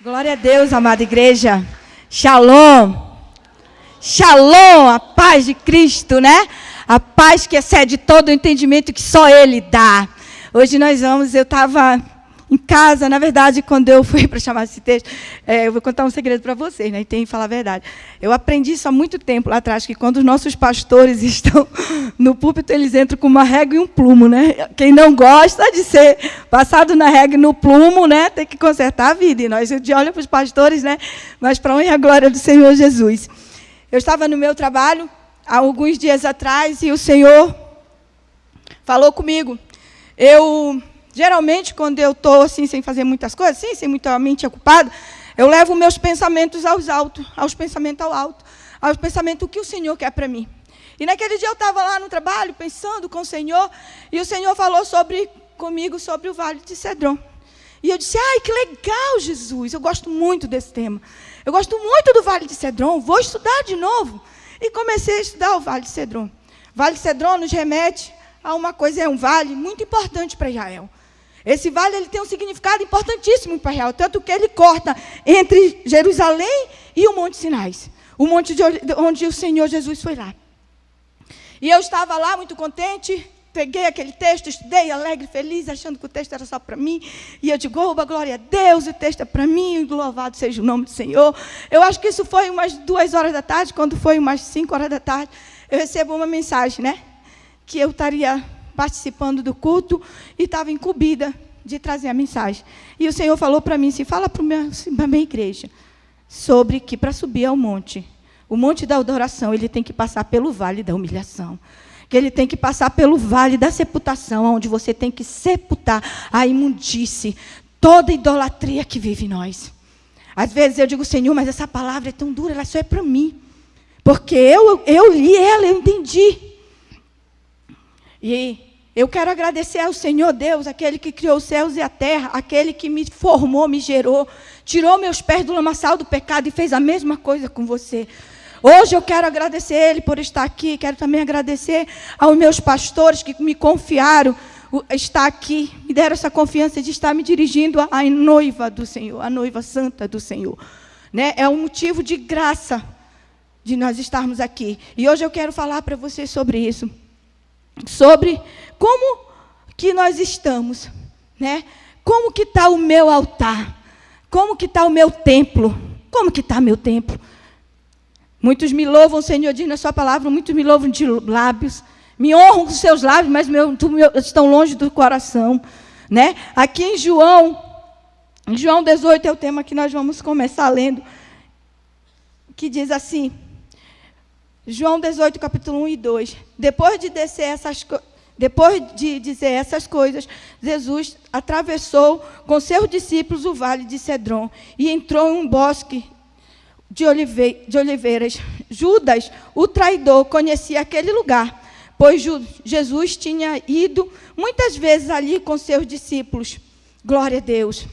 Glória a Deus, amada igreja. Shalom. Shalom, a paz de Cristo, né? A paz que excede todo o entendimento que só Ele dá. Hoje eu estava em casa, na verdade, quando eu fui para chamar esse texto, eu vou contar um segredo para vocês, né? E tem que falar a verdade. Eu aprendi isso há muito tempo lá atrás, que quando os nossos pastores estão no púlpito, eles entram com uma régua e um plumo, né? Quem não gosta de ser passado na régua e no plumo, né? Tem que consertar a vida. E nós olhamos para os pastores, né? Mas para a honra e a glória do Senhor Jesus. Eu estava no meu trabalho há alguns dias atrás e o Senhor falou comigo. Geralmente, quando eu estou assim, sem fazer muitas coisas, assim, sem muita mente ocupada, eu levo meus pensamentos aos pensamentos o que o Senhor quer para mim. E naquele dia eu estava lá no trabalho, pensando com o Senhor, e o Senhor falou comigo sobre o Vale de Cedron. E eu disse, ai, que legal, Jesus, eu gosto muito desse tema. Eu gosto muito do Vale de Cedron, vou estudar de novo. E comecei a estudar o Vale de Cedron. Vale de Cedron nos remete a uma coisa, é um vale muito importante para Israel. Esse vale ele tem um significado importantíssimo para Israel, tanto que ele corta entre Jerusalém e o Monte Sinai, o monte onde o Senhor Jesus foi lá. E eu estava lá muito contente, peguei aquele texto, estudei, alegre, feliz, achando que o texto era só para mim. E eu digo, oba, glória a Deus, o texto é para mim, louvado seja o nome do Senhor. Eu acho que isso foi umas 2 horas da tarde, quando foi umas 5 horas da tarde, eu recebo uma mensagem, né? Que eu estaria participando do culto e estava incumbida de trazer a mensagem. E o Senhor falou para mim assim, fala para a minha igreja, sobre que para subir ao monte, o monte da adoração, ele tem que passar pelo vale da humilhação. Que ele tem que passar pelo vale da sepultação, onde você tem que sepultar a imundície, toda idolatria que vive em nós. Às vezes eu digo, Senhor, mas essa palavra é tão dura, ela só é para mim. Porque eu li ela, eu entendi. E eu quero agradecer ao Senhor Deus, aquele que criou os céus e a terra, aquele que me formou, me gerou, tirou meus pés do lamaçal do pecado e fez a mesma coisa com você. Hoje eu quero agradecer Ele por estar aqui, quero também agradecer aos meus pastores que me confiaram estar aqui, me deram essa confiança de estar me dirigindo à noiva do Senhor, à noiva santa do Senhor. Né? É um motivo de graça de nós estarmos aqui. E hoje eu quero falar para vocês sobre isso. Sobre como que nós estamos, né? Como que está o meu altar? Como que está o meu templo? Como que está meu templo? Muitos me louvam, o Senhor diz na sua palavra, muitos me louvam de lábios, me honram com seus lábios, mas estão longe do coração, né? Aqui em João 18 é o tema que nós vamos começar lendo, que diz assim, João 18, capítulo 1 e 2. Depois de dizer essas coisas, Jesus atravessou com seus discípulos o vale de Cedron e entrou em um bosque de oliveiras. Judas, o traidor, conhecia aquele lugar, pois Jesus tinha ido muitas vezes ali com seus discípulos. Glória a Deus.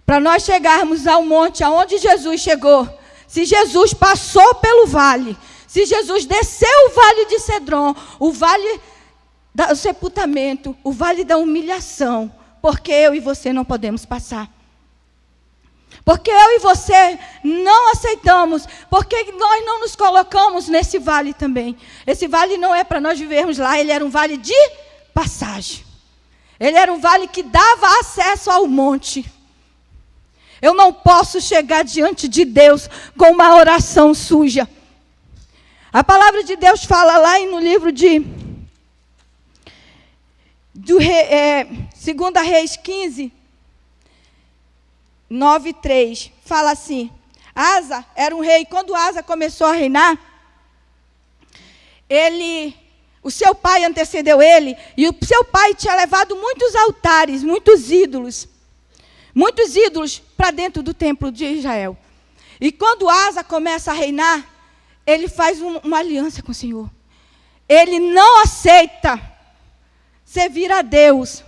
Para nós chegarmos ao monte aonde Jesus chegou, se Jesus passou pelo vale, se Jesus desceu o vale de Cedron, o vale do sepultamento, o vale da humilhação, porque eu e você não podemos passar. Porque eu e você não aceitamos, porque nós não nos colocamos nesse vale também. Esse vale não é para nós vivermos lá, ele era um vale de passagem. Ele era um vale que dava acesso ao monte. Eu não posso chegar diante de Deus com uma oração suja. A palavra de Deus fala lá no livro de 2 Reis 15, 9 e 3, fala assim, Asa era um rei, quando Asa começou a reinar, o seu pai antecedeu ele, e o seu pai tinha levado muitos altares, muitos ídolos para dentro do templo de Israel. E quando Asa começa a reinar, ele faz uma aliança com o Senhor. Ele não aceita servir a Deus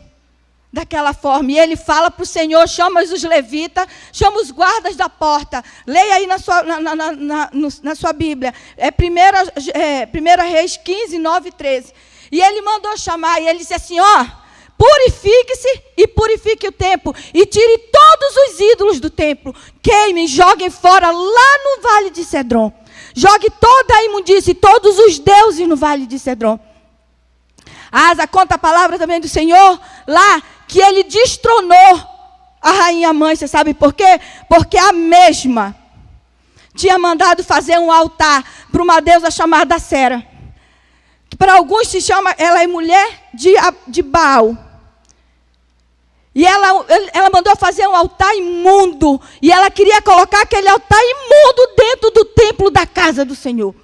daquela forma. E ele fala para o Senhor, chama os levitas, chama os guardas da porta. Leia aí na sua Bíblia. 1 Reis 15, 9 e 13. E ele mandou chamar, e ele disse assim, purifique-se e purifique o templo, e tire todos os ídolos do templo. templo, queimem, joguem fora lá no vale de Cedron. Jogue toda a imundície, todos os deuses no vale de Cedron. Asa conta a palavra também do Senhor lá, que ele destronou a rainha mãe. Você sabe por quê? Porque a mesma tinha mandado fazer um altar para uma deusa chamada Sera. Que para alguns se chama, ela é mulher de Baal. E ela mandou fazer um altar imundo. E ela queria colocar aquele altar imundo dentro do templo da casa do Senhor.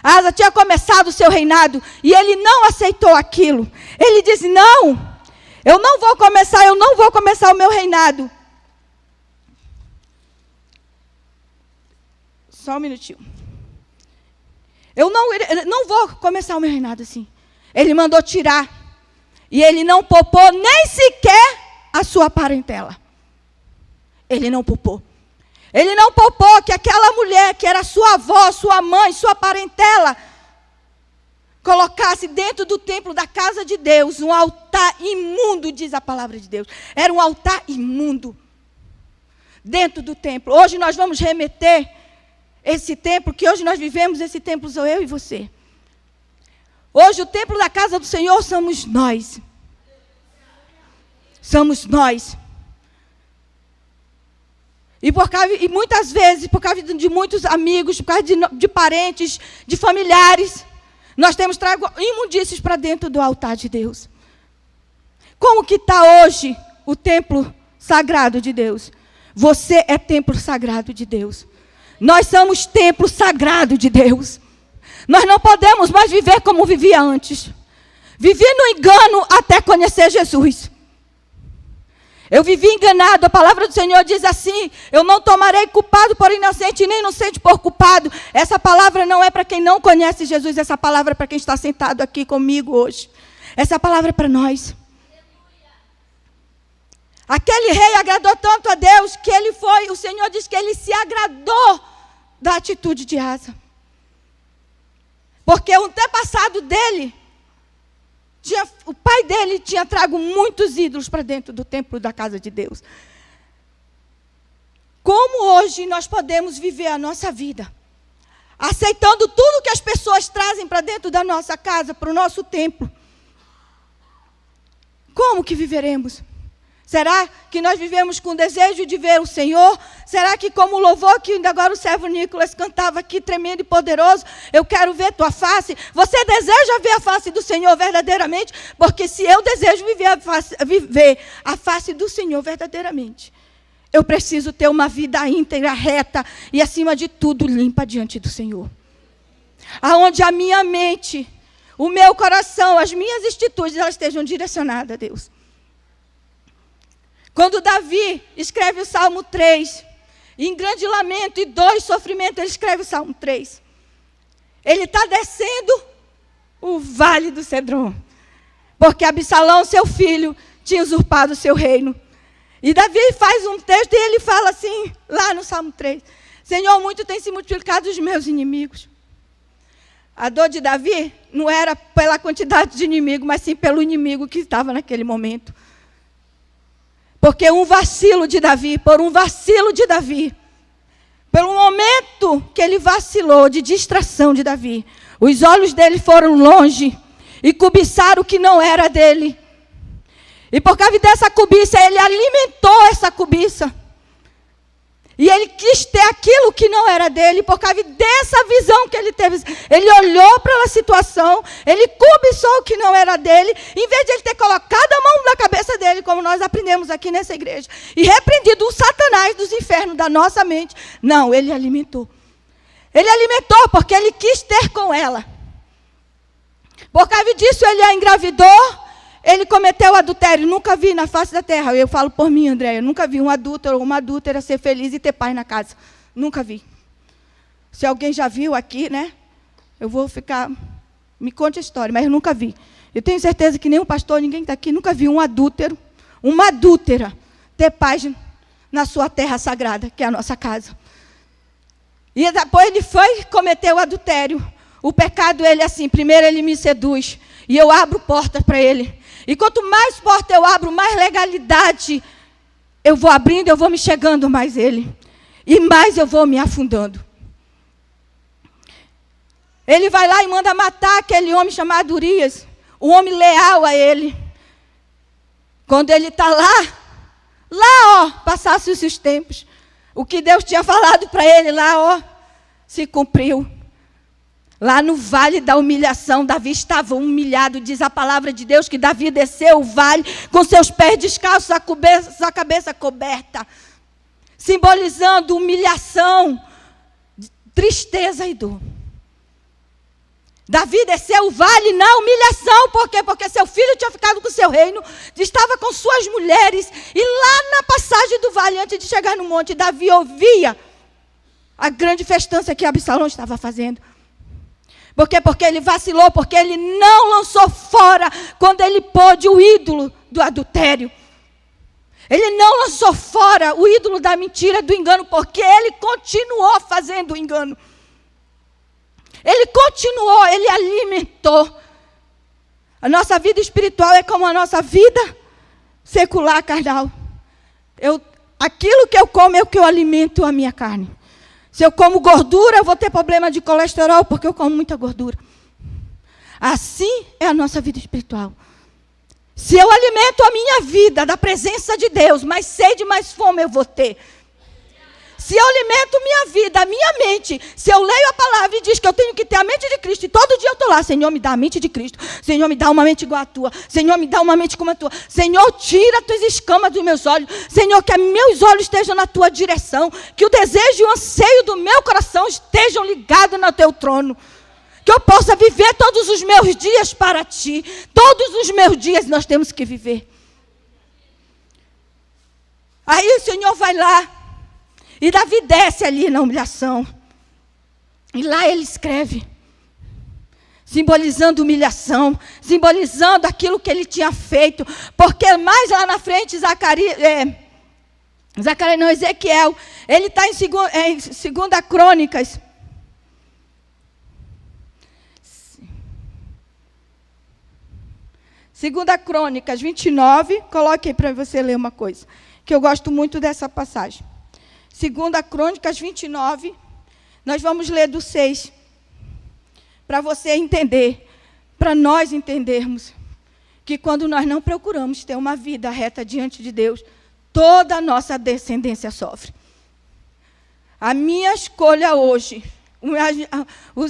Asa tinha começado o seu reinado e ele não aceitou aquilo. Ele disse, não, eu não vou começar o meu reinado. Só um minutinho. Eu não vou começar o meu reinado assim. Ele mandou tirar. E ele não poupou nem sequer a sua parentela. Ele não poupou. Ele não poupou que aquela mulher, que era sua avó, sua mãe, sua parentela, colocasse dentro do templo da casa de Deus um altar imundo, diz a palavra de Deus. Era um altar imundo dentro do templo. Hoje nós vamos remeter esse templo, que hoje nós vivemos, esse templo sou eu e você. Hoje o templo da casa do Senhor somos nós. Somos nós. E muitas vezes, por causa de muitos amigos, por causa de parentes, de familiares, nós temos trago imundícies para dentro do altar de Deus. Como que está hoje o templo sagrado de Deus? Você é templo sagrado de Deus. Nós somos templo sagrado de Deus. Nós não podemos mais viver como vivia antes. Vivi no engano até conhecer Jesus. Eu vivi enganado. A palavra do Senhor diz assim: eu não tomarei culpado por inocente, nem inocente por culpado. Essa palavra não é para quem não conhece Jesus. Essa palavra é para quem está sentado aqui comigo hoje. Essa palavra é para nós. Aquele rei agradou tanto a Deus que o Senhor diz que ele se agradou da atitude de Asa. Porque o antepassado dele, o pai dele tinha trago muitos ídolos para dentro do templo da casa de Deus. Como hoje nós podemos viver a nossa vida, aceitando tudo que as pessoas trazem para dentro da nossa casa, para o nosso templo? Como que viveremos? Será que nós vivemos com desejo de ver o Senhor? Será que, como o louvor que ainda agora o servo Nicolas cantava aqui, tremendo e poderoso, eu quero ver tua face? Você deseja ver a face do Senhor verdadeiramente? Porque se eu desejo viver a face do Senhor verdadeiramente, eu preciso ter uma vida íntegra, reta e, acima de tudo, limpa diante do Senhor. Aonde a minha mente, o meu coração, as minhas atitudes, elas estejam direcionadas a Deus. Quando Davi escreve o Salmo 3, em grande lamento e dor e sofrimento, ele escreve o Salmo 3. Ele está descendo o vale do Cedron, porque Absalão, seu filho, tinha usurpado o seu reino. E Davi faz um texto e ele fala assim, lá no Salmo 3, Senhor, muito tem se multiplicado os meus inimigos. A dor de Davi não era pela quantidade de inimigo, mas sim pelo inimigo que estava naquele momento. Porque por um vacilo de Davi, pelo momento que ele vacilou, de distração de Davi, os olhos dele foram longe e cobiçaram o que não era dele. E por causa dessa cobiça, ele alimentou essa cobiça. E ele quis ter aquilo que não era dele, por causa dessa visão que ele teve. Ele olhou para a situação, ele cobiçou o que não era dele, em vez de ele ter colocado a mão na cabeça dele, como nós aprendemos aqui nessa igreja, e repreendido o Satanás dos infernos da nossa mente. Não, ele alimentou. Ele alimentou porque ele quis ter com ela. Por causa disso, ele a engravidou. Ele cometeu adultério, nunca vi na face da terra. Eu falo por mim, Andréia, nunca vi um adúltero ou uma adúltera ser feliz e ter paz na casa. Nunca vi. Se alguém já viu aqui, né? Eu vou ficar... Me conte a história, mas eu nunca vi. Eu tenho certeza que nenhum pastor, ninguém está aqui, nunca viu um adúltero, uma adúltera ter paz na sua terra sagrada, que é a nossa casa. E depois ele foi cometer o adultério. O pecado, ele é assim, primeiro ele me seduz e eu abro portas para ele. E quanto mais porta eu abro, mais legalidade eu vou abrindo, eu vou me chegando mais ele. E mais eu vou me afundando. Ele vai lá e manda matar aquele homem chamado Urias, um homem leal a ele. Quando ele está lá, passasse os tempos. O que Deus tinha falado para ele lá, se cumpriu. Lá no vale da humilhação, Davi estava humilhado. Diz a palavra de Deus que Davi desceu o vale com seus pés descalços, a cabeça coberta. Simbolizando humilhação, tristeza e dor. Davi desceu o vale na humilhação. Por quê? Porque seu filho tinha ficado com o seu reino, estava com suas mulheres. E lá na passagem do vale, antes de chegar no monte, Davi ouvia a grande festança que Absalão estava fazendo. Por quê? Porque ele vacilou, porque ele não lançou fora, quando ele pôde, o ídolo do adultério. Ele não lançou fora o ídolo da mentira, do engano, porque ele continuou fazendo o engano. Ele continuou, ele alimentou. A nossa vida espiritual é como a nossa vida secular, carnal. Aquilo que eu como é o que eu alimento a minha carne. Se eu como gordura, eu vou ter problema de colesterol, porque eu como muita gordura. Assim é a nossa vida espiritual. Se eu alimento a minha vida da presença de Deus, mais sede, mais fome eu vou ter. Se eu alimento minha vida, a minha mente, se eu leio a palavra e diz que eu tenho que ter a mente de Cristo, e todo dia eu estou lá, Senhor, me dá a mente de Cristo, Senhor, me dá uma mente igual a tua, Senhor, me dá uma mente como a tua, Senhor, tira as tuas escamas dos meus olhos, Senhor, que meus olhos estejam na tua direção, que o desejo e o anseio do meu coração estejam ligados no teu trono, que eu possa viver todos os meus dias para ti. Todos os meus dias nós temos que viver. Aí o Senhor vai lá, e Davi desce ali na humilhação. E lá ele escreve, simbolizando humilhação, simbolizando aquilo que ele tinha feito. Porque mais lá na frente, Ezequiel, ele está em 2 Crônicas. 2 Crônicas 29, coloque aí para você ler uma coisa, que eu gosto muito dessa passagem. 2 Crônicas 29, nós vamos ler do 6, para você entender, para nós entendermos, que quando nós não procuramos ter uma vida reta diante de Deus, toda a nossa descendência sofre. A minha escolha hoje,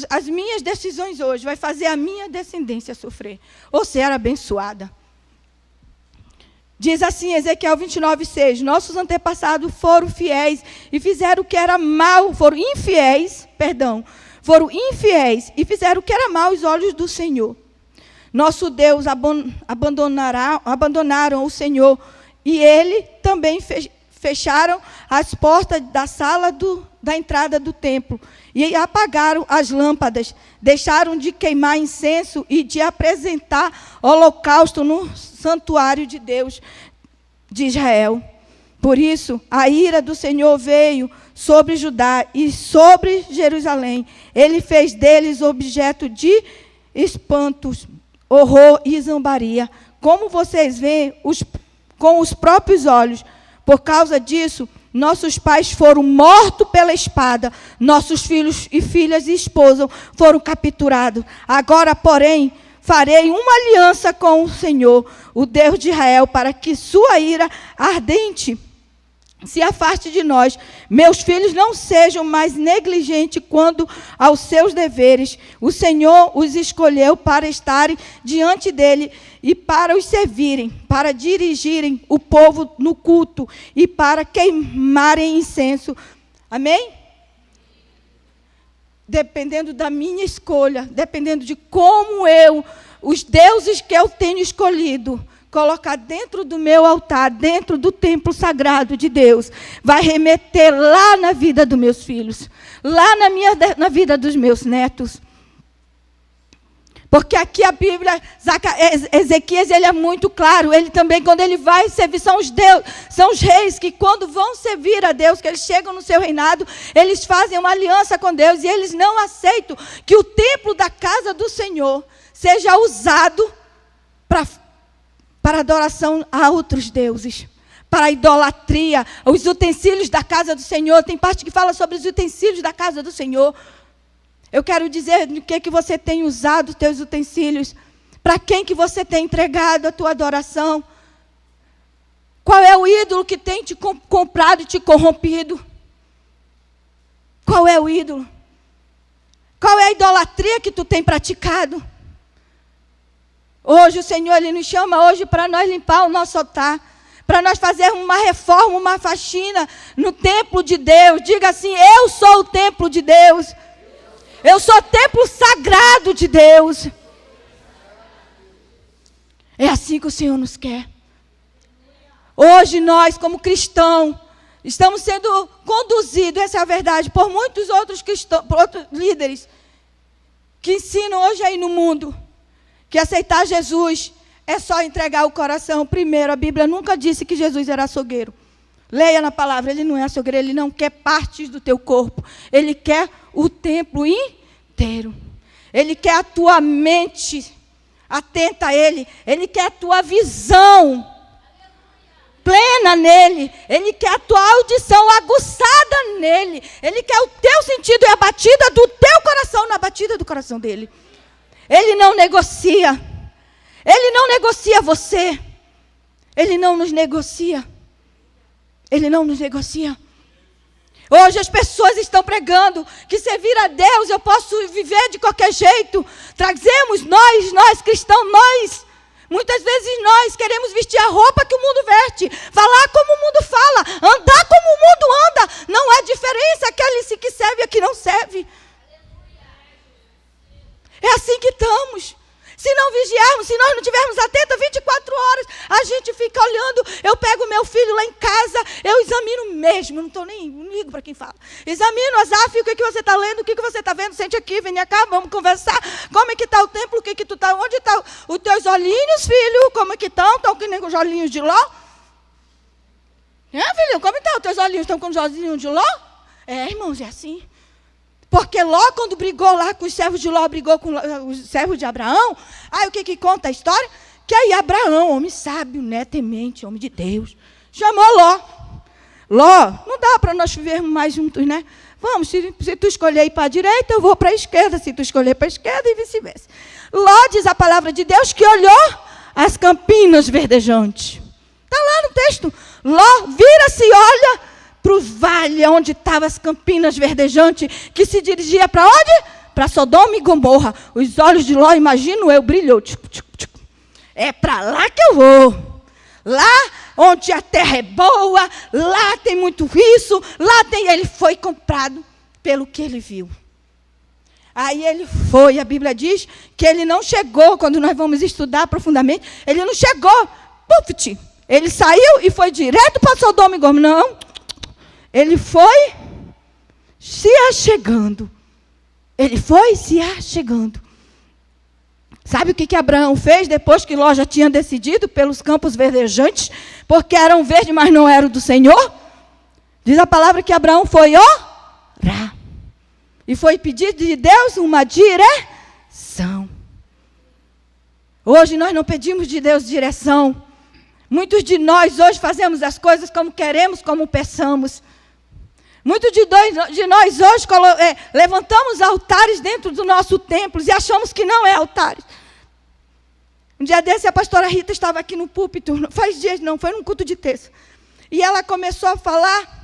as minhas decisões hoje, vai fazer a minha descendência sofrer, ou ser abençoada. Diz assim, Ezequiel 29:6, nossos antepassados foram fiéis e fizeram o que era mal, foram infiéis e fizeram o que era mal aos olhos do Senhor. Nosso Deus abandonaram o Senhor, e ele também fecharam as portas da sala da entrada do templo, e apagaram as lâmpadas, deixaram de queimar incenso e de apresentar holocausto no santuário de Deus de Israel. Por isso, a ira do Senhor veio sobre Judá e sobre Jerusalém. Ele fez deles objeto de espantos, horror e zombaria, como vocês veem com os próprios olhos. Por causa disso, nossos pais foram mortos pela espada, nossos filhos e filhas e esposas foram capturados. Agora, porém, farei uma aliança com o Senhor, o Deus de Israel, para que sua ira ardente se afaste de nós. Meus filhos não sejam mais negligentes quanto aos seus deveres. O Senhor os escolheu para estarem diante dele e para os servirem, para dirigirem o povo no culto e para queimarem incenso. Amém? Dependendo da minha escolha, dependendo de como os deuses que eu tenho escolhido, colocar dentro do meu altar, dentro do templo sagrado de Deus, vai remeter lá na vida dos meus filhos, lá na vida dos meus netos. Porque aqui a Bíblia, Ezequias, ele é muito claro. Ele também, quando ele vai servir, são os reis que quando vão servir a Deus, que eles chegam no seu reinado, eles fazem uma aliança com Deus e eles não aceitam que o templo da casa do Senhor seja usado para adoração a outros deuses, para a idolatria, os utensílios da casa do Senhor. Tem parte que fala sobre os utensílios da casa do Senhor. Eu quero dizer no que você tem usado os teus utensílios. Para quem que você tem entregado a tua adoração? Qual é o ídolo que tem te comprado e te corrompido? Qual é o ídolo? Qual é a idolatria que tu tem praticado? Hoje o Senhor Ele nos chama hoje para nós limpar o nosso altar, para nós fazermos uma reforma, uma faxina no templo de Deus. Diga assim: eu sou o templo de Deus. Eu sou o templo sagrado de Deus. É assim que o Senhor nos quer. Hoje nós, como cristãos, estamos sendo conduzidos, essa é a verdade, por muitos outros cristãos, por outros líderes, que ensinam hoje aí no mundo, que aceitar Jesus é só entregar o coração. Primeiro, a Bíblia nunca disse que Jesus era açougueiro. Leia na palavra, Ele não é açougueiro, Ele não quer partes do teu corpo. Ele quer o templo inteiro. Ele quer a tua mente atenta a Ele. Ele quer a tua visão plena nele. Ele quer a tua audição aguçada nele. Ele quer o teu sentido e a batida do teu coração na batida do coração dele. Ele não negocia. Ele não negocia você. Ele não nos negocia. Ele não nos negocia. Hoje as pessoas estão pregando que servir a Deus eu posso viver de qualquer jeito. Trazemos nós cristãos, muitas vezes nós queremos vestir a roupa que o mundo veste, falar como o mundo fala, andar como o mundo anda. Não há diferença, aquele que serve e aquele que não serve. É assim que estamos. Se não vigiarmos, se nós não estivermos atentos 24 horas, a gente fica olhando. Eu pego meu filho lá em casa, eu examino mesmo, não ligo para quem fala. Examino, Azaf, o que você está lendo, o que você está vendo, sente aqui, vem cá, vamos conversar. Como é que está o templo, o que tu está, onde estão os teus olhinhos, filho, como é que estão? Estão que nem com os olhinhos de Ló? Filho, como estão os teus olhinhos, estão com os olhinhos de Ló? Irmãos, é assim. Porque Ló, quando brigou lá com os servos de Ló, brigou com os servos de Abraão, aí o que conta a história? Que aí Abraão, homem sábio, né, temente, homem de Deus, chamou Ló. Ló, não dá para nós vivermos mais juntos, né? Vamos, se tu escolher ir para a direita, eu vou para a esquerda, se tu escolher para a esquerda e vice-versa. Ló, diz a palavra de Deus, que olhou as campinas verdejantes. Está lá no texto. Ló vira-se e olha para o vale onde estavam as campinas verdejantes, que se dirigia para onde? Para Sodoma e Gomorra. Os olhos de Ló, imagino eu, brilhou. É para lá que eu vou. Lá onde a terra é boa, lá tem muito isso, lá tem... Ele foi comprado pelo que ele viu. Aí ele foi, a Bíblia diz que ele não chegou, quando nós vamos estudar profundamente, ele não chegou, puf, ele saiu e foi direto para Sodoma e Gomorra. Não. Ele foi se achegando. Ele foi se achegando. Sabe o que Abraão fez depois que Ló já tinha decidido pelos campos verdejantes? Porque eram verdes, mas não eram do Senhor. Diz a palavra que Abraão foi orar. E foi pedir de Deus uma direção. Hoje nós não pedimos de Deus direção. Muitos de nós hoje fazemos as coisas como queremos, como pensamos. Muitos de nós hoje levantamos altares dentro do nosso templo e achamos que não é altares. Um dia desse, a pastora Rita estava aqui no púlpito, faz dias não, foi num culto de terça. E ela começou a falar,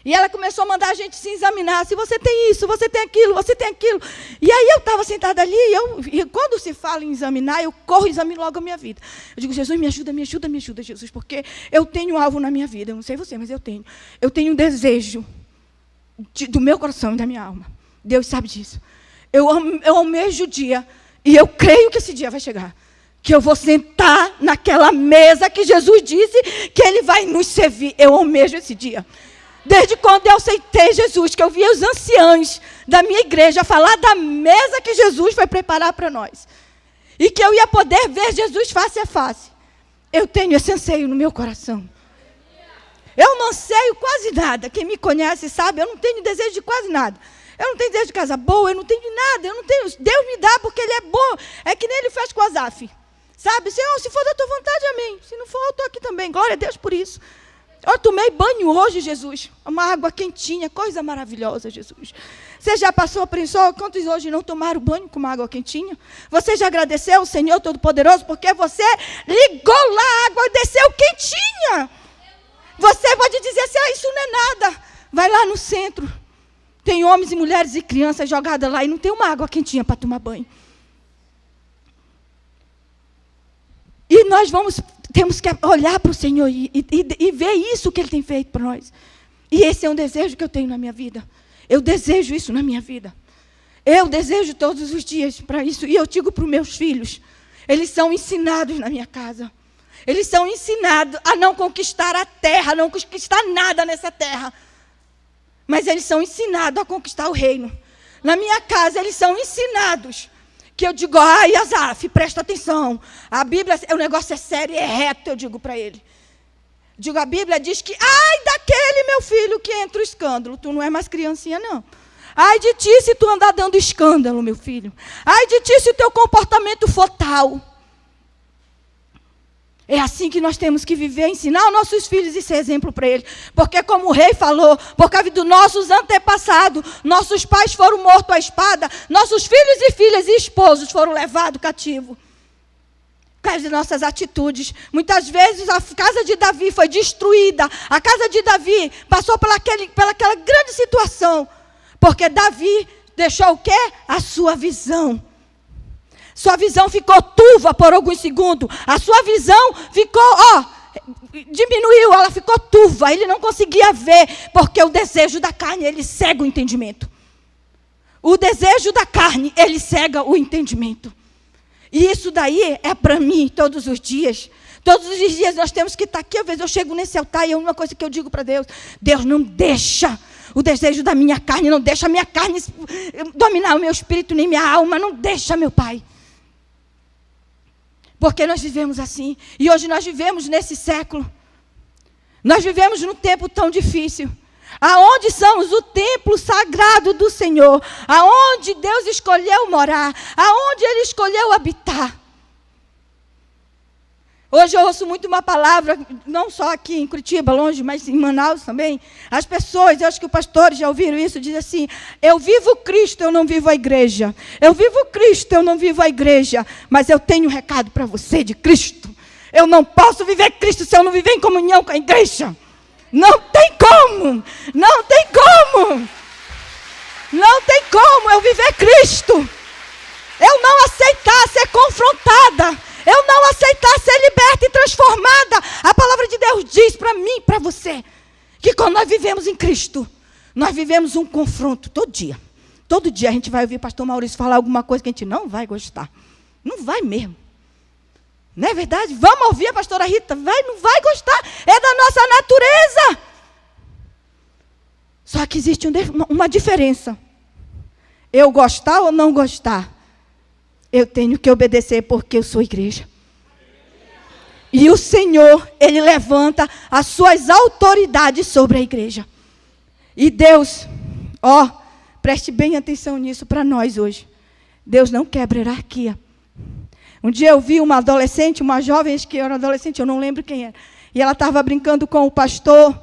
e ela começou a mandar a gente se examinar. Se você tem isso, você tem aquilo, você tem aquilo. E aí eu estava sentada ali, e quando se fala em examinar, eu corro e examino logo a minha vida. Eu digo: Jesus, me ajuda, Jesus, porque eu tenho um alvo na minha vida. Eu não sei você, mas eu tenho. Eu tenho um desejo do meu coração e da minha alma. Deus sabe disso. Eu almejo o dia, e eu creio que esse dia vai chegar. Que eu vou sentar naquela mesa que Jesus disse que Ele vai nos servir. Eu almejo esse dia. Desde quando eu aceitei Jesus, que eu via os anciãos da minha igreja falar da mesa que Jesus vai preparar para nós. E que eu ia poder ver Jesus face a face. Eu tenho esse anseio no meu coração. Eu não anseio quase nada. Quem me conhece sabe, eu não tenho desejo de quase nada. Eu não tenho desejo de casa boa, eu não tenho de nada. Eu não tenho. Deus me dá porque Ele é bom. É que nem Ele fez com Azaf. Sabe, Senhor, se for da tua vontade, amém. Se não for, eu estou aqui também. Glória a Deus por isso. Eu tomei banho hoje, Jesus. Uma água quentinha, coisa maravilhosa, Jesus. Você já pensou, quantos hoje não tomaram banho com uma água quentinha? Você já agradeceu ao Senhor Todo-Poderoso porque você ligou lá, a água desceu quentinha. Você pode dizer assim, isso não é nada. Vai lá no centro. Tem homens e mulheres e crianças jogadas lá e não tem uma água quentinha para tomar banho. E nós temos que olhar para o Senhor e ver isso que Ele tem feito para nós. E esse é um desejo que eu tenho na minha vida. Eu desejo isso na minha vida. Eu desejo todos os dias para isso. E eu digo para os meus filhos, eles são ensinados na minha casa. Eles são ensinados a não conquistar a terra, a não conquistar nada nessa terra. Mas eles são ensinados a conquistar o reino. Na minha casa, eles são ensinados. Que eu digo, Asaf, presta atenção. A Bíblia, o negócio é sério, é reto, eu digo para ele. Digo, a Bíblia diz que, ai daquele meu filho que entra o escândalo. Tu não é mais criancinha, não. Ai de ti se tu andar dando escândalo, meu filho. Ai de ti se o teu comportamento for tal. É assim que nós temos que viver, ensinar aos nossos filhos e ser exemplo para eles. Porque como o rei falou, por causa dos nossos antepassados, nossos pais foram mortos à espada, nossos filhos e filhas e esposos foram levados cativos. Por causa de nossas atitudes. Muitas vezes a casa de Davi foi destruída. A casa de Davi passou pelaquela grande situação. Porque Davi deixou o quê? A sua visão. Sua visão ficou turva por alguns segundos. A sua visão ficou, diminuiu, ela ficou turva. Ele não conseguia ver, porque o desejo da carne, ele cega o entendimento. O desejo da carne, ele cega o entendimento. E isso daí é para mim todos os dias. Todos os dias nós temos que estar aqui. Às vezes eu chego nesse altar e é uma coisa que eu digo para Deus. Deus, não deixa o desejo da minha carne, não deixa a minha carne dominar o meu espírito nem minha alma. Não deixa, meu Pai. Porque nós vivemos assim. E hoje nós vivemos nesse século. Nós vivemos num tempo tão difícil. Aonde somos o templo sagrado do Senhor. Aonde Deus escolheu morar. Aonde Ele escolheu habitar. Hoje eu ouço muito uma palavra, não só aqui em Curitiba, longe, mas em Manaus também. As pessoas, eu acho que os pastores já ouviram isso, dizem assim, eu vivo Cristo, eu não vivo a igreja. Eu vivo Cristo, eu não vivo a igreja. Mas eu tenho um recado para você de Cristo. Eu não posso viver Cristo se eu não viver em comunhão com a igreja. Não tem como. Não tem como. Não tem como eu viver Cristo. Eu não aceitar ser confrontada. Eu não aceitar ser liberta e transformada. A palavra de Deus diz para mim e para você, que quando nós vivemos em Cristo, nós vivemos um confronto todo dia. Todo dia a gente vai ouvir o pastor Maurício falar alguma coisa que a gente não vai gostar. Não vai mesmo. Não é verdade? Vamos ouvir a pastora Rita. Não vai gostar. É da nossa natureza. Só que existe uma diferença. Eu gostar ou não gostar. Eu tenho que obedecer porque eu sou igreja. E o Senhor, Ele levanta as suas autoridades sobre a igreja. E Deus, preste bem atenção nisso para nós hoje. Deus não quebra hierarquia. Um dia eu vi uma adolescente, uma jovem, acho que era adolescente, eu não lembro quem era. E ela estava brincando com o pastor,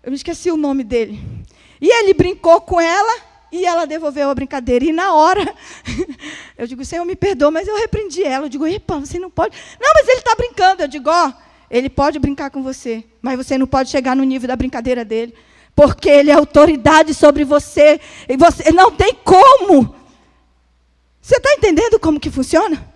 eu me esqueci o nome dele. E ele brincou com ela. E ela devolveu a brincadeira. E na hora, eu digo, Senhor, me perdoa, mas eu repreendi ela. Eu digo, epa, você não pode. Não, mas ele está brincando. Eu digo, ele pode brincar com você, mas você não pode chegar no nível da brincadeira dele. Porque ele é autoridade sobre você. E você não tem como. Você está entendendo como que funciona?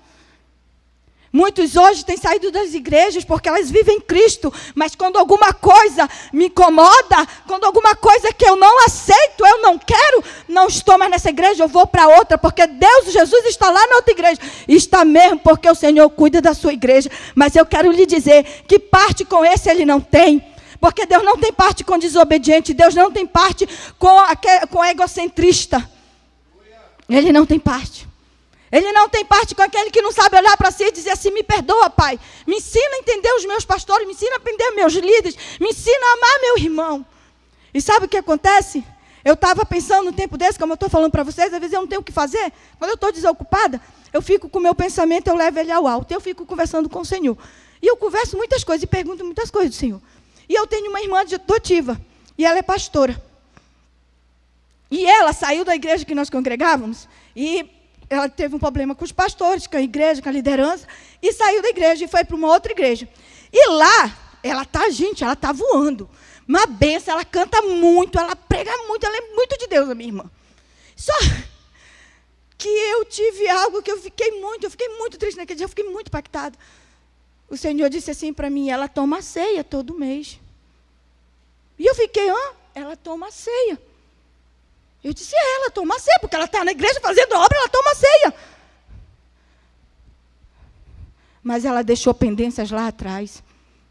Muitos hoje têm saído das igrejas porque elas vivem Cristo, mas quando alguma coisa me incomoda, quando alguma coisa que eu não aceito, eu não quero, não estou mais nessa igreja, eu vou para outra, porque Deus, Jesus está lá na outra igreja. Está mesmo porque o Senhor cuida da sua igreja, mas eu quero lhe dizer que parte com esse Ele não tem, porque Deus não tem parte com desobediente, Deus não tem parte com egocentrista. Ele não tem parte. Ele não tem parte com aquele que não sabe olhar para si e dizer assim, me perdoa, Pai. Me ensina a entender os meus pastores, me ensina a entender meus líderes, me ensina a amar meu irmão. E sabe o que acontece? Eu estava pensando num tempo desse, como eu estou falando para vocês, às vezes eu não tenho o que fazer. Quando eu estou desocupada, eu fico com o meu pensamento, eu levo ele ao alto. Eu fico conversando com o Senhor. E eu converso muitas coisas e pergunto muitas coisas do Senhor. E eu tenho uma irmã adotiva, e ela é pastora. E ela saiu da igreja que nós congregávamos, e ela teve um problema com os pastores, com a igreja, com a liderança, e saiu da igreja e foi para uma outra igreja. E lá, ela está voando. Uma benção, ela canta muito, ela prega muito, ela é muito de Deus, a minha irmã. Só que eu tive algo que eu fiquei muito triste naquele dia, eu fiquei muito impactada. O Senhor disse assim para mim, ela toma ceia todo mês. E eu fiquei, ela toma ceia. Eu disse, ela toma ceia, porque ela está na igreja fazendo obra, ela toma ceia. Mas ela deixou pendências lá atrás.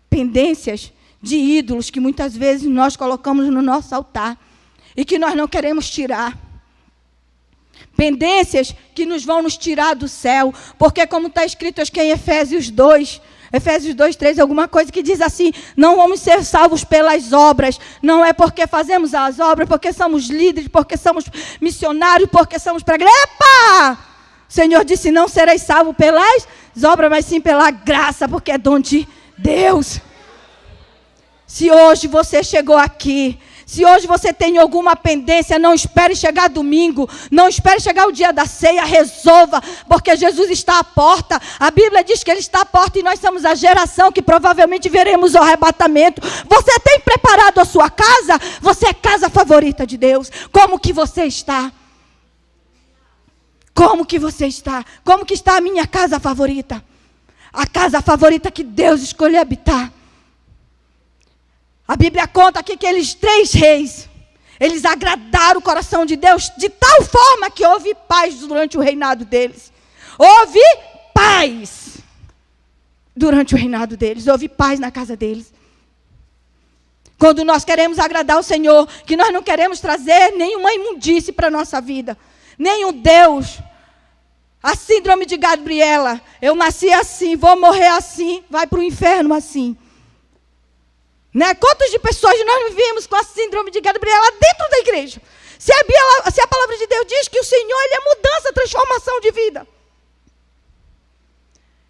Pendências de ídolos que muitas vezes nós colocamos no nosso altar e que nós não queremos tirar. Pendências que nos vão nos tirar do céu, porque como está escrito acho que em Efésios 2, 3, alguma coisa que diz assim, não vamos ser salvos pelas obras, não é porque fazemos as obras, porque somos líderes, porque somos missionários, porque somos pregadores. Epa! O Senhor disse, não sereis salvos pelas obras, mas sim pela graça, porque é dom de Deus. Se hoje você chegou aqui, se hoje você tem alguma pendência, não espere chegar domingo, não espere chegar o dia da ceia, resolva, porque Jesus está à porta. A Bíblia diz que Ele está à porta e nós somos a geração que provavelmente veremos o arrebatamento. Você tem preparado a sua casa? Você é a casa favorita de Deus. Como que você está? Como que você está? Como que está a minha casa favorita? A casa favorita que Deus escolheu habitar. A Bíblia conta aqui que aqueles 3 reis, eles agradaram o coração de Deus de tal forma que houve paz durante o reinado deles. Houve paz durante o reinado deles, houve paz na casa deles. Quando nós queremos agradar o Senhor, que nós não queremos trazer nenhuma imundície para a nossa vida, nenhum Deus. A síndrome de Gabriela, eu nasci assim, vou morrer assim, vai para o inferno assim. Né? Quantas de pessoas nós vivemos com a síndrome de Gabriela dentro da igreja? Se a palavra de Deus diz que o Senhor Ele é mudança, transformação de vida.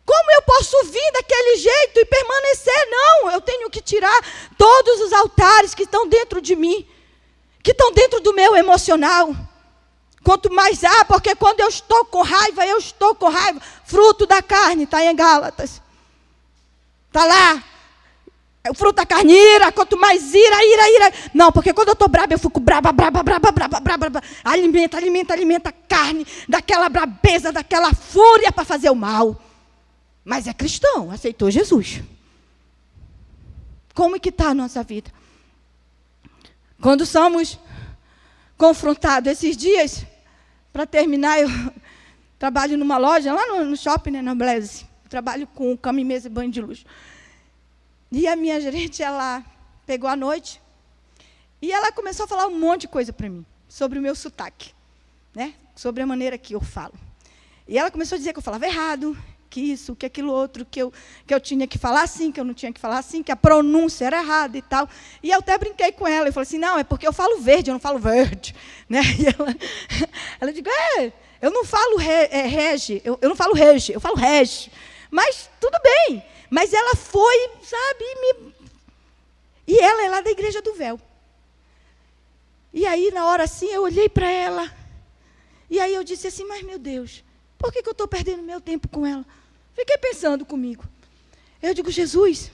Como eu posso vir daquele jeito e permanecer? Não, eu tenho que tirar todos os altares que estão dentro de mim, que estão dentro do meu emocional. Quanto mais porque quando eu estou com raiva, fruto da carne, está em Gálatas. Está lá. O fruto da carne, ira, quanto mais ira. Não, porque quando eu estou braba, eu fico braba. Alimenta a carne, daquela brabeza, daquela fúria para fazer o mal. Mas é cristão, aceitou Jesus. Como é que está a nossa vida? Quando somos confrontados esses dias, para terminar, eu trabalho numa loja, lá no shopping, né, na Blaze. Trabalho com cama e mesa e banho de luxo. E a minha gerente, ela pegou a noite e ela começou a falar um monte de coisa para mim, sobre o meu sotaque, né? Sobre a maneira que eu falo. E ela começou a dizer que eu falava errado, que isso, que aquilo outro, que eu tinha que falar assim, que eu não tinha que falar assim, que a pronúncia era errada e tal. E eu até brinquei com ela, eu falei assim, não, é porque eu falo verde, eu não falo verde. Né? E ela disse, eu não falo rege, eu não falo rege, eu falo rege. Mas tudo bem. Mas ela foi, sabe, e ela é lá da Igreja do Véu. E aí, na hora assim, eu olhei para ela. E aí eu disse assim, mas meu Deus, por que eu estou perdendo meu tempo com ela? Fiquei pensando comigo. Eu digo, Jesus,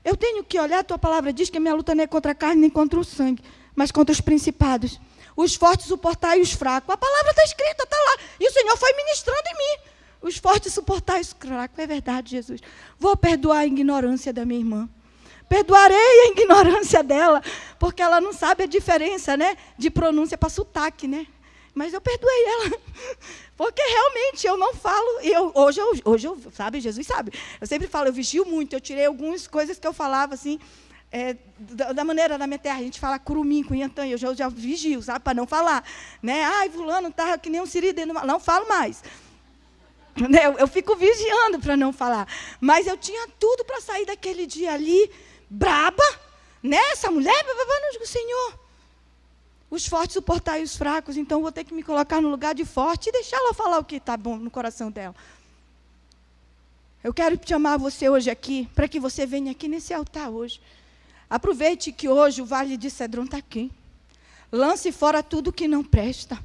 eu tenho que olhar, a tua palavra diz que a minha luta não é contra a carne nem contra o sangue, mas contra os principados. Os fortes suportai os fracos. A palavra está escrita, está lá. E o Senhor foi ministrando em mim. Os fortes suportar os fracos. É verdade, Jesus. Vou perdoar a ignorância da minha irmã. Perdoarei a ignorância dela, porque ela não sabe a diferença, né, de pronúncia para sotaque, né? Mas eu perdoei ela, porque realmente eu não falo. Hoje eu, sabe, Jesus sabe. Eu sempre falo, eu vigio muito. Eu tirei algumas coisas que eu falava assim, da maneira da minha terra. A gente fala curumim, cunhantã, eu já vigio, sabe, para não falar. Né? Ai, fulano está que nem um siri dentro do... Não falo mais. Eu fico vigiando para não falar. Mas eu tinha tudo para sair daquele dia ali, braba, né? Essa mulher, não digo, Senhor. Os fortes suportarem os fracos, então vou ter que me colocar no lugar de forte e deixar ela falar o que está bom no coração dela. Eu quero chamar você hoje aqui, para que você venha aqui nesse altar hoje. Aproveite que hoje o Vale de Cedron está aqui. Lance fora tudo que não presta.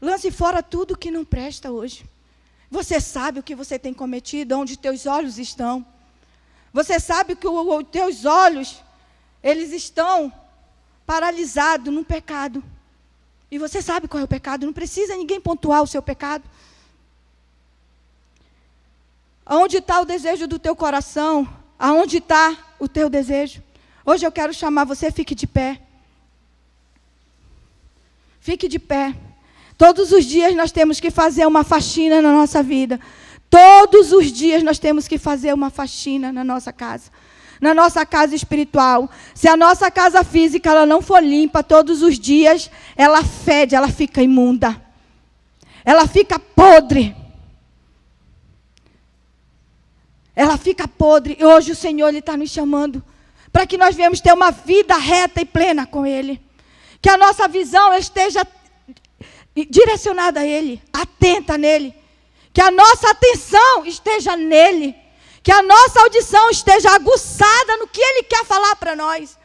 Lance fora tudo que não presta hoje. Você sabe o que você tem cometido, onde teus olhos estão. Você sabe que os teus olhos, eles estão paralisados no pecado. E você sabe qual é o pecado, não precisa ninguém pontuar o seu pecado. Aonde está o desejo do teu coração? Aonde está o teu desejo? Hoje eu quero chamar você, fique de pé. Fique de pé. Todos os dias nós temos que fazer uma faxina na nossa vida. Todos os dias nós temos que fazer uma faxina na nossa casa. Na nossa casa espiritual. Se a nossa casa física ela não for limpa, todos os dias ela fede, ela fica imunda. Ela fica podre. Ela fica podre. E hoje o Senhor está nos chamando para que nós venhamos ter uma vida reta e plena com Ele. Que a nossa visão esteja direcionada a Ele, atenta nele. Que a nossa atenção esteja nele. Que a nossa audição esteja aguçada no que Ele quer falar para nós.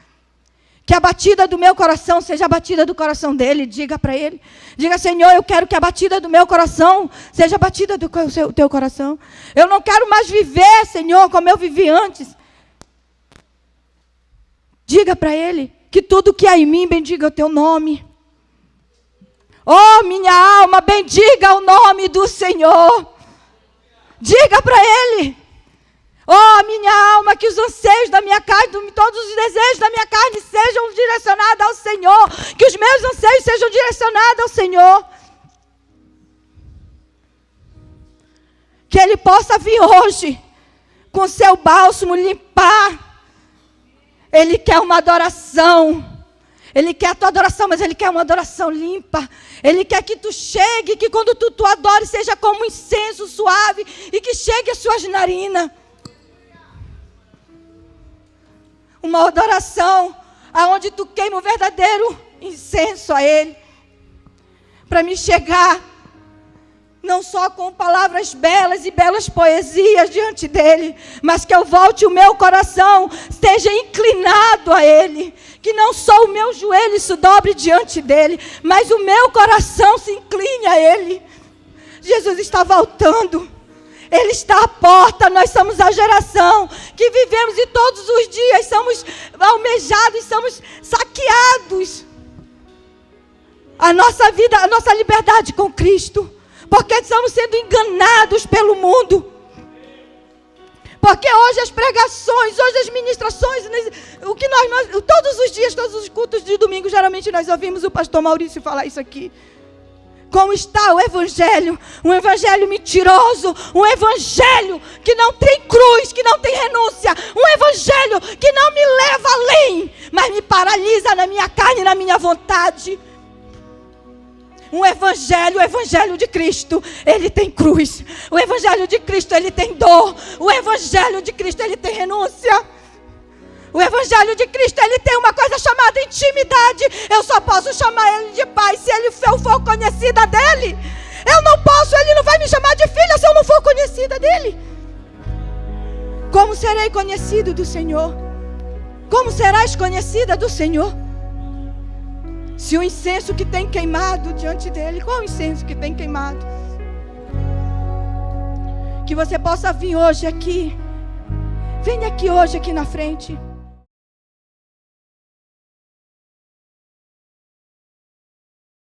Que a batida do meu coração seja a batida do coração dele. Diga para Ele. Diga, Senhor, eu quero que a batida do meu coração seja a batida do teu coração. Eu não quero mais viver, Senhor, como eu vivi antes. Diga para Ele que tudo que há em mim bendiga o teu nome. Oh, minha alma, bendiga o nome do Senhor. Diga para Ele. Oh, minha alma, que os anseios da minha carne, todos os desejos da minha carne sejam direcionados ao Senhor. Que os meus anseios sejam direcionados ao Senhor. Que Ele possa vir hoje, com seu bálsamo, limpar. Ele quer uma adoração. Ele quer a tua adoração, mas Ele quer uma adoração limpa. Ele quer que tu chegue, que quando tu adores, seja como um incenso suave e que chegue às suas narinas. Uma adoração aonde tu queima o verdadeiro incenso a Ele. Para me chegar, não só com palavras belas e belas poesias diante dEle, mas que eu volte o meu coração, esteja inclinado a Ele. Que não só o meu joelho se dobre diante dEle, mas o meu coração se incline a Ele. Jesus está voltando. Ele está à porta. Nós somos a geração que vivemos e todos os dias somos almejados, somos saqueados. A nossa vida, a nossa liberdade com Cristo. Porque estamos sendo enganados pelo mundo. Porque hoje as pregações, hoje as ministrações, o que todos os dias, todos os cultos de domingo, geralmente nós ouvimos o pastor Maurício falar isso aqui. Como está o evangelho? Um evangelho mentiroso, um evangelho que não tem cruz, que não tem renúncia, um evangelho que não me leva além, mas me paralisa na minha carne, na minha vontade. O evangelho de Cristo, ele tem cruz. O evangelho de Cristo, ele tem dor. O evangelho de Cristo, ele tem renúncia. O evangelho de Cristo, ele tem uma coisa chamada intimidade. Eu só posso chamar ele de pai se eu for conhecida dele. Eu não posso, ele não vai me chamar de filha se eu não for conhecida dele. Como serei conhecido do Senhor? Como serás conhecida do Senhor? Se o incenso que tem queimado diante dele, qual o incenso que tem queimado? Que você possa vir hoje aqui. Venha aqui hoje, aqui na frente.